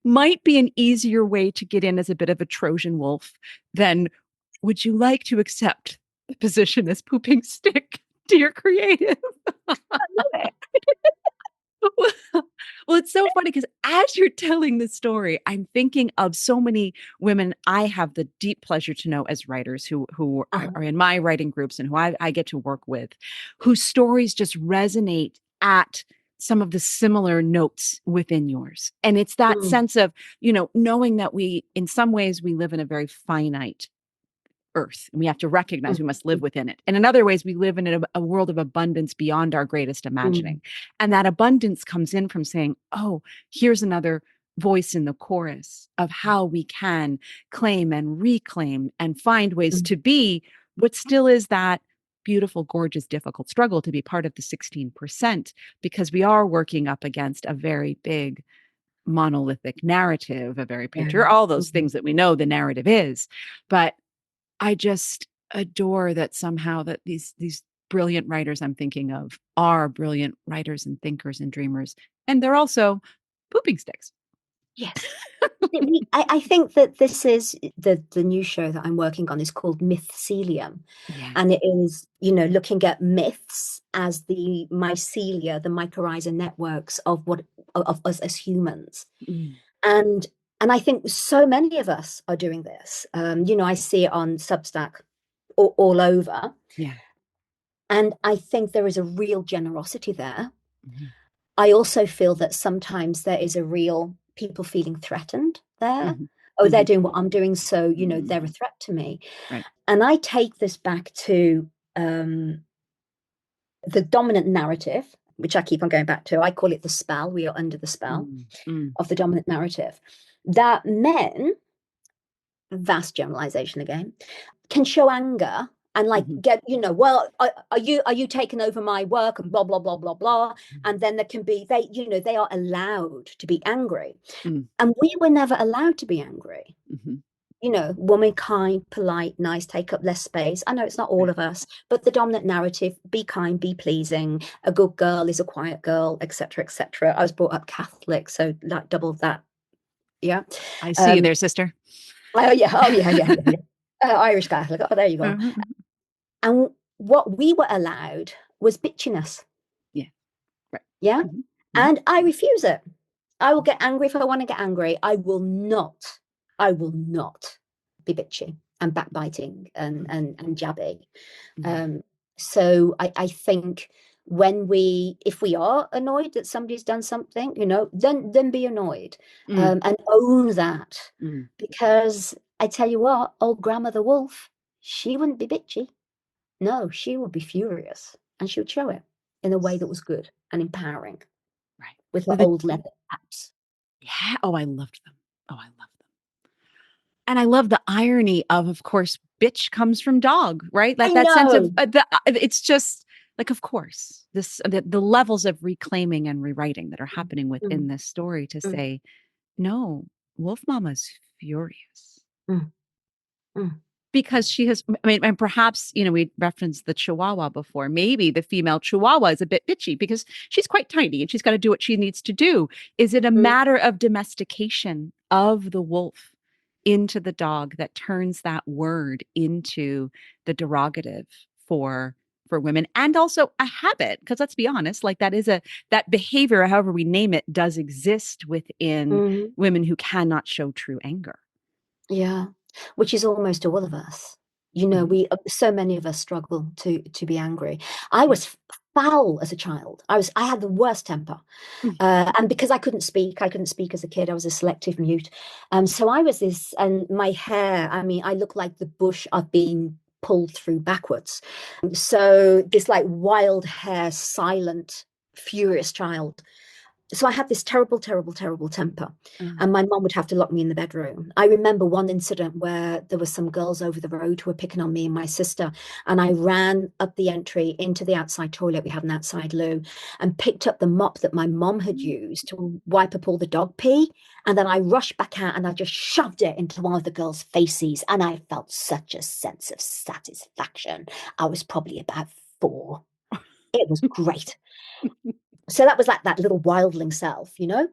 might be an easier way to get in as a bit of a Trojan wolf than would you like to accept the position as pooping stick, dear creative? Well, it's so funny because as you're telling the story, I'm thinking of so many women I have the deep pleasure to know as writers who are in my writing groups and who I get to work with, whose stories just resonate at some of the similar notes within yours. And it's that mm, sense of, knowing that we, in some ways, we live in a very finite earth and we have to recognize we must live mm, within it. And in other ways, we live in a world of abundance beyond our greatest mm, imagining. And that abundance comes in from saying, oh, here's another voice in the chorus of how we can claim and reclaim and find ways mm, to be what still is that beautiful, gorgeous, difficult struggle to be part of the 16%, because we are working up against a very big monolithic narrative, a very yeah. patriarchal, all those Mhm. things that we know the narrative is. But I just adore that somehow that these brilliant writers I'm thinking of are brilliant writers and thinkers and dreamers. And they're also pooping sticks. Yes. I think that this is the new show that I'm working on is called Mythcelium. Yeah. And it is, looking at myths as the mycelia, the mycorrhiza networks of us as humans. Mm, And and I think so many of us are doing this. I see it on Substack all over. yeah. And I think there is a real generosity there. Mhm, I also feel that sometimes there is a real people feeling threatened there. mhm, Oh, they're mhm, doing what I'm doing, so they're a mhm. threat to me. Right. And I take this back to the dominant narrative, which I keep on going back to. I call it the spell. We are under the spell Mm, mm, of the dominant narrative. That men, vast generalization again, can show anger and like mhm, get, well, are you taking over my work and blah blah blah blah blah. And then there can be they are allowed to be angry. mm, And we were never allowed to be angry. mhm. Woman, kind, polite, nice, take up less space. I know it's not all Right. of us, but the dominant narrative, be kind, be pleasing. A good girl is a quiet girl, etc., etc. I was brought up Catholic, so like double that. Yeah. I see you Um, there, sister. oh yeah, oh yeah, yeah, yeah. Irish Catholic. Oh, there you go. Mhm. And what we were allowed was bitchiness. Yeah. Right. Yeah. Mhm, mhm, And I refuse it. I will get angry if I want to get angry. I will not be bitchy and backbiting and mhm, and jabby. mhm, Um, so I think if we are annoyed that somebody's done something, then be annoyed, mm, and own that. mm. Because I tell you what, old Grandmother Wolf, she wouldn't be bitchy. No, she would be furious, and she would show it in a way that was good and empowering Right. with her The old leather caps. Yeah. Oh, I loved them. Oh, I loved them. And I love the irony of course, bitch comes from dog, right? I Like that sense of know. it's just like, of course, the levels of reclaiming and rewriting that are happening within Mm, this story to mm, say, no, Wolf Mama's furious mm, mm, because she has, I mean, and perhaps, we referenced the Chihuahua before. Maybe the female Chihuahua is a bit bitchy because she's quite tiny and she's got to do what she needs to do. Is it a mm, matter of domestication of the wolf into the dog that turns that word into the derogative for women, and also a habit? Because let's be honest, like that behavior, however we name it, does exist within mm. women who cannot show true anger. Yeah, which is almost all of us. Mhm. So many of us struggle to be angry. I Yeah. was foul as a child. I had the worst temper. Mm. And because I couldn't speak as a kid. I was a selective mute. So I was this, and my hair, I mean, I look like the bush I've been pulled through backwards. So this like wild hair, silent, furious child. So I had this terrible, terrible, terrible temper. Uh, And my mom would have to lock me in the bedroom. I remember one incident where there were some girls over the road who were picking on me and my sister. And I ran up the entry into the outside toilet. We have an outside loo, and picked up the mop that my mom had used to wipe up all the dog pee. And then I rushed back out and I just shoved it into one of the girls' faces. And I felt such a sense of satisfaction. I was probably about 4. It was great. So that was like that little wildling self, you know?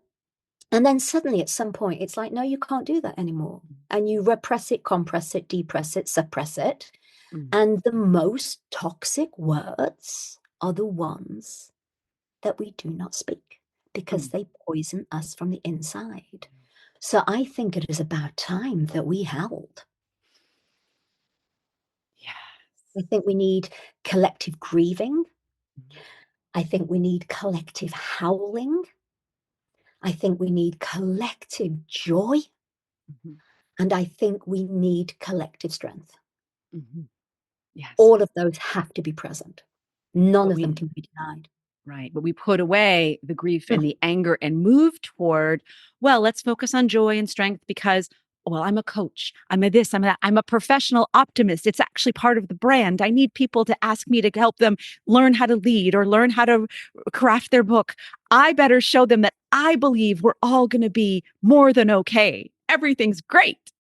And then suddenly at some point, it's like, no, you can't do that anymore. And you repress it, compress it, depress it, suppress it. Mm, And the most toxic words are the ones that we do not speak because mm. they poison us from the inside. So I think it is about time that we held. I Yes. think we need collective grieving. Mhm, I think we need collective howling. I think we need collective joy. mhm, And I think we need collective strength. mhm. Yes. All of those have to be present. None But of them we can be denied. Right. But we put away the grief and Mm, the anger and move toward, well, let's focus on joy and strength because, well, I'm a coach. I'm a this, I'm that. I'm a professional optimist. It's actually part of the brand. I need people to ask me to help them learn how to lead or learn how to craft their book. I better show them that I believe we're all going to be more than okay. Everything's great.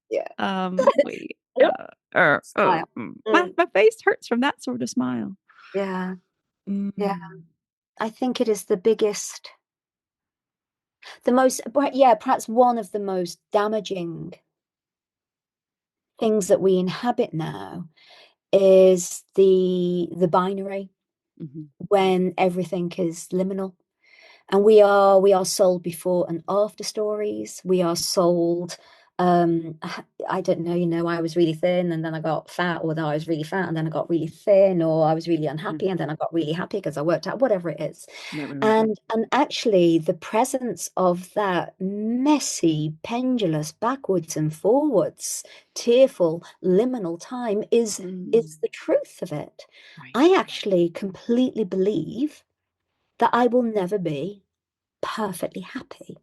yeah. We, Yep. Smile. Mm, my face hurts from that sort of smile. yeah. Yeah. Mm, I think it is the biggest, the most, yeah, perhaps one of the most damaging things that we inhabit now is the binary mhm, when everything is liminal. And we are sold before and after stories. We are sold, I don't know, I was really thin and then I got fat, or I was really fat and then I got really thin, or I was really mm. unhappy and then I got really happy because I worked out, whatever it is. Right, right, right. And actually the presence of that messy, pendulous, backwards and forwards, tearful, liminal time is Mm, the truth of it. right. I actually completely believe that I will never be perfectly happy.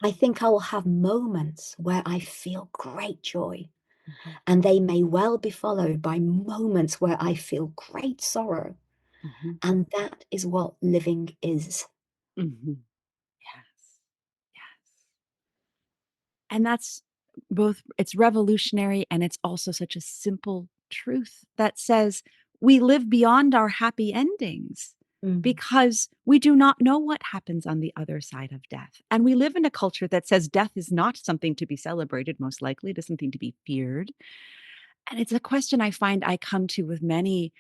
I think I will have moments where I feel great joy, Mhm, and they may well be followed by moments where I feel great sorrow. mhm, And that is what living is. mhm. Yes. Yes. And that's both, it's revolutionary and it's also such a simple truth that says we live beyond our happy endings Mm, because we do not know what happens on the other side of death. And we live in a culture that says death is not something to be celebrated, most likely, it is something to be feared. And it's a question I find I come to with many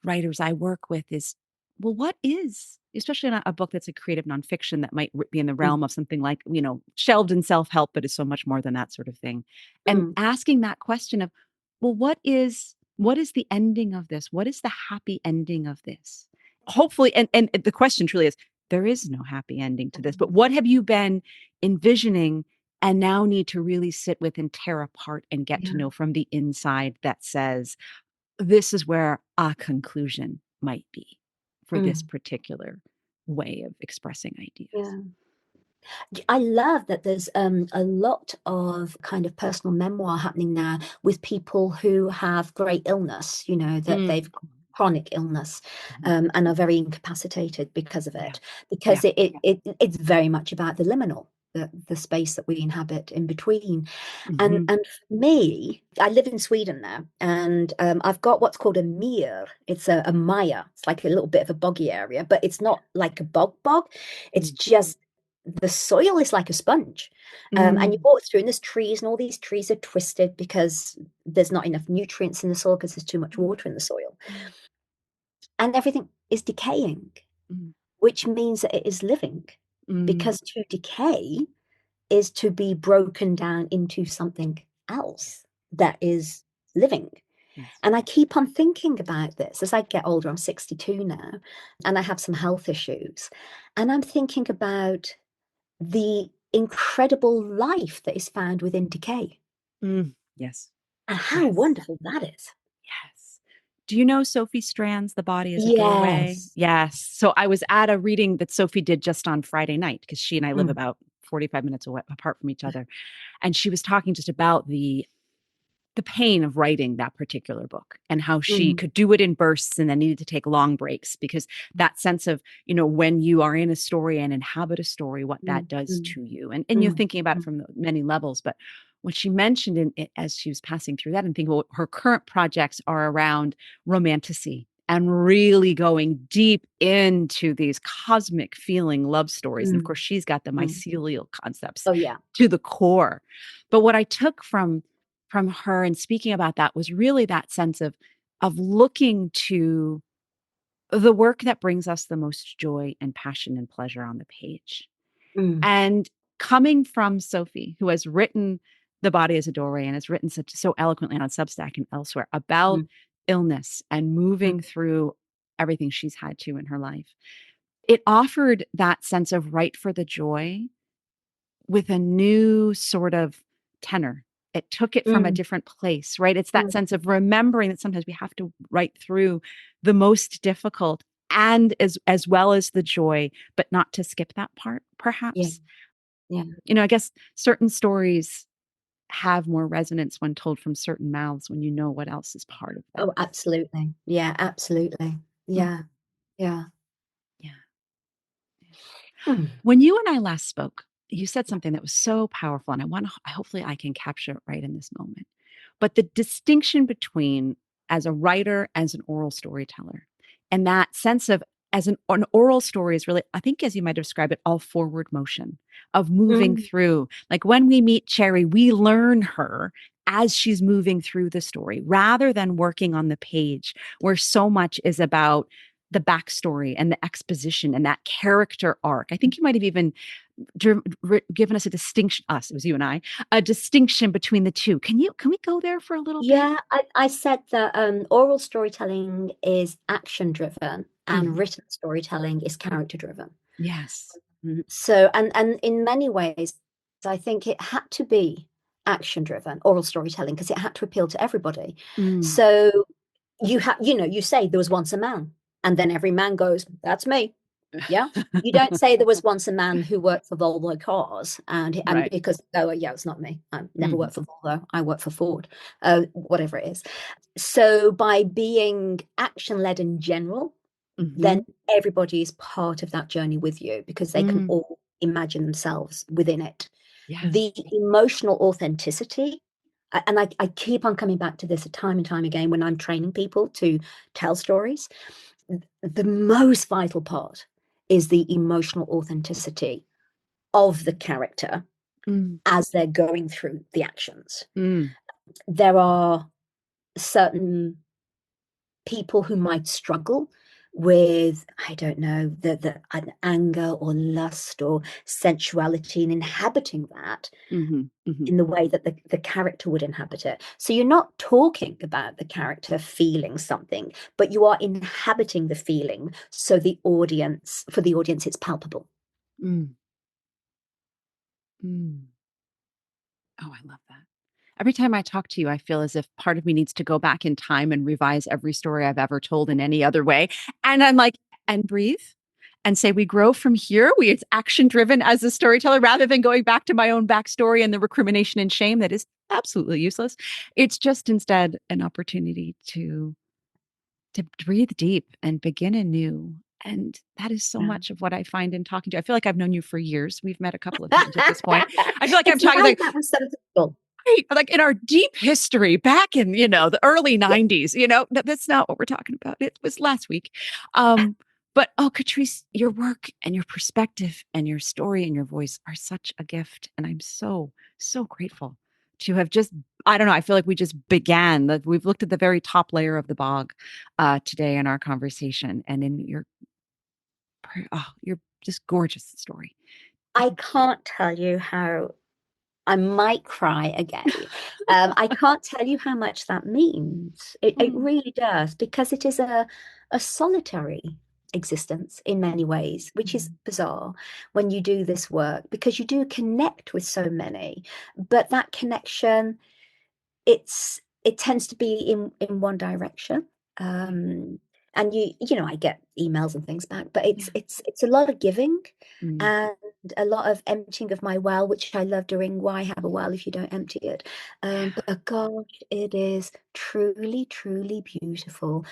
writers I work with is, well, what is, especially in a book that's a creative nonfiction that might be in the mm, realm of something like, shelved in self-help, but is so much more than that sort of thing. And mm, asking that question of, well, what is the ending of this? What is the happy ending of this? Hopefully, and the question truly is, there is no happy ending to this, but what have you been envisioning and now need to really sit with and tear apart and get to yeah, know from the inside that says, this is where a conclusion might be for this mm, particular way of expressing ideas. yeah. I love that there's a lot of kind of personal memoir happening now with people who have great illness, that Mm. they've got chronic illness, Mhm. and are very incapacitated because of Yeah. it, Yeah. because it's very much about the liminal, the space that we inhabit in between. And Mhm. and for me, I live in Sweden now, and I've got what's called a mere. It's a mire. It's like a little bit of a boggy area, but it's not like a bog. It's Mm. just the soil is like a sponge. And you Mm. walk through, and there's trees, and all these trees are twisted because there's not enough nutrients in the soil because there's too much Mm. water in the soil. Mm. And everything is decaying, Mm. which means that it is living, Mm. because to decay is to be broken down into something Yes. else that is living. Yes. And I keep on thinking about this as I get older. I'm 62 now, and I have some health issues. And I'm thinking about the incredible life that is found within decay Mm. Yes. and how Yes. wonderful that is. Yes. Do you know Sophie Strand's The Body is a Doorway? Yes. Yes. So I was at a reading that Sophie did just on Friday night because she and I live Mm, about 45 minutes away, apart from each other. And she was talking just about the pain of writing that particular book and how she mm, could do it in bursts and then needed to take long breaks because that sense of, when you are in a story and inhabit a story, what that mm, does mm, to you. And you're mm, thinking about it mm, from many levels. But what she mentioned in it as she was passing through that and thinking, well, her current projects are around romanticy and really going deep into these cosmic feeling love stories. And of course, she's got the mycelial concepts Oh, yeah. to the core. But what I took from her and speaking about that was really that sense of looking to the work that brings us the most joy and passion and pleasure on the page. Mm, And coming from Sophie, who has written The Body as a Doorway and has written so eloquently on Substack and elsewhere about mm, illness and mm, moving through everything she's had to in her life, it offered that sense of right for the joy with a new sort of tenor. It took it from a mm, different place, right? It's that mm. sense of remembering that sometimes we have to write through the most difficult and as well as the joy, but not to skip that part, Yeah, perhaps. yeah. I guess certain stories have more resonance when told from certain mouths when you know what else is part of Oh, them. absolutely. Yeah, absolutely. Mm, Yeah, yeah. yeah. Mm, When you and I last spoke, you said something that was so powerful, and hopefully I can capture it right in this moment. But the distinction between as a writer, as an oral storyteller, and that sense of as an oral story is really, I think, as you might describe it, all forward motion of moving mm, through. Like when we meet Cherry, we learn her as she's moving through the story rather than working on the page, where so much is about the backstory and the exposition and that character arc. I think you might have even given us a distinction, it was you and I, a distinction between the two. Can we go there for a little bit? yeah, I said that oral storytelling is action driven and Mhm. written storytelling is character driven. Yes. So, and in many ways, I think it had to be action driven oral storytelling because it had to appeal to everybody. Mm. So you say there was once a man, and then every man goes, "That's me." Yeah. You don't say there was once a man who worked for Volvo cars and Right. because oh yeah, it's not me. I never Mhm. worked for Volvo. I work for Ford. Whatever it is. So by being action led in general, then Mhm. everybody is part of that journey with you because they can Mm. all imagine themselves within it. Yes. The emotional authenticity, and I keep on coming back to this time and time again when I'm training people to tell stories. The most vital part is the emotional authenticity of the character Mm. as they're going through the actions. Mm. There are certain people who might struggle with, I don't know, the an anger or lust or sensuality and inhabiting that Mhm. Mhm. in the way that the character would inhabit it. So you're not talking about the character feeling something, but you are inhabiting the feeling so for the audience it's palpable. Mm. Mm. Oh, I love that. Every time I talk to you, I feel as if part of me needs to go back in time and revise every story I've ever told in any other way. And I'm like, and breathe and say, we grow from here. It's action driven as a storyteller rather than going back to my own backstory and the recrimination and shame that is absolutely useless. It's just instead an opportunity to breathe deep and begin anew. And that is so Yeah. much of what I find in talking to you. I feel like I've known you for years. We've met a couple of times at this point. I feel like I'm It's talking like like that with some people. right, like in our deep history back in, the early 90s, that's not what we're talking about. It was last week. But Katrice, your work and your perspective and your story and your voice are such a gift. And I'm so, so grateful to have just, I don't know, I feel like we just began that we've looked at the very top layer of the bog today in our conversation and in your just gorgeous story. I can't tell you how I might cry again. I can't tell you how much that means. It Mm, really does, because it is a solitary existence in many ways, which is mm, bizarre when you do this work because you do connect with so many, but that connection, it tends to be in one direction. yeah, Um, and I get emails and things back, but yeah. it's a lot of giving Mm, and a lot of emptying of my well, which I love doing. Why have a well if you don't empty it? yeah. But gosh, it is truly, truly beautiful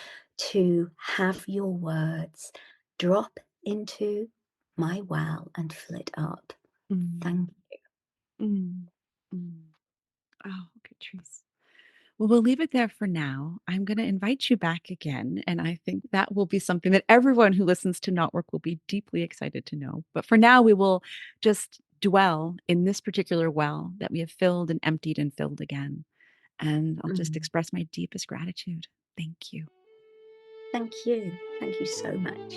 to have your words drop into my well and fill it up. Mm, Thank mm, mm. Oh, Katrice. Well, we'll leave it there for now. I'm going to invite you back again. And I think that will be something that everyone who listens to KnotWork will be deeply excited to know. But for now, we will just dwell in this particular well that we have filled and emptied and filled again. And I'll just express my deepest gratitude. Thank you. Thank you. Thank you so much.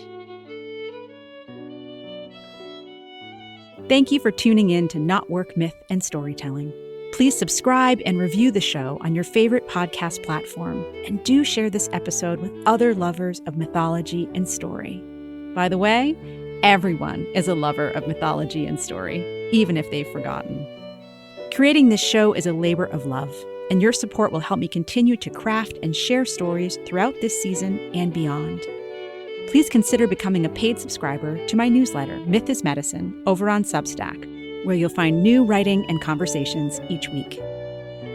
Thank you for tuning in to KnotWork Myth and Storytelling. Please subscribe and review the show on your favorite podcast platform, and do share this episode with other lovers of mythology and story. By the way, everyone is a lover of mythology and story, even if they've forgotten. Creating this show is a labor of love, and your support will help me continue to craft and share stories throughout this season and beyond. Please consider becoming a paid subscriber to my newsletter, Myth is Medicine, over on Substack, where you'll find new writing and conversations each week.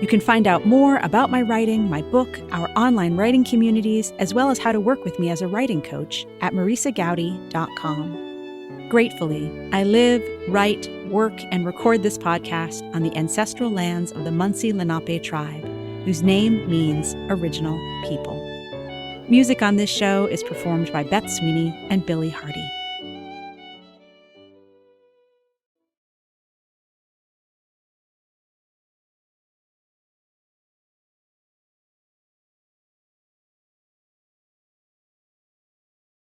You can find out more about my writing, my book, our online writing communities, as well as how to work with me as a writing coach at marisagowdy.com. Gratefully, I live, write, work, and record this podcast on the ancestral lands of the Munsee Lenape tribe, whose name means original people. Music on this show is performed by Beth Sweeney and Billy Hardy.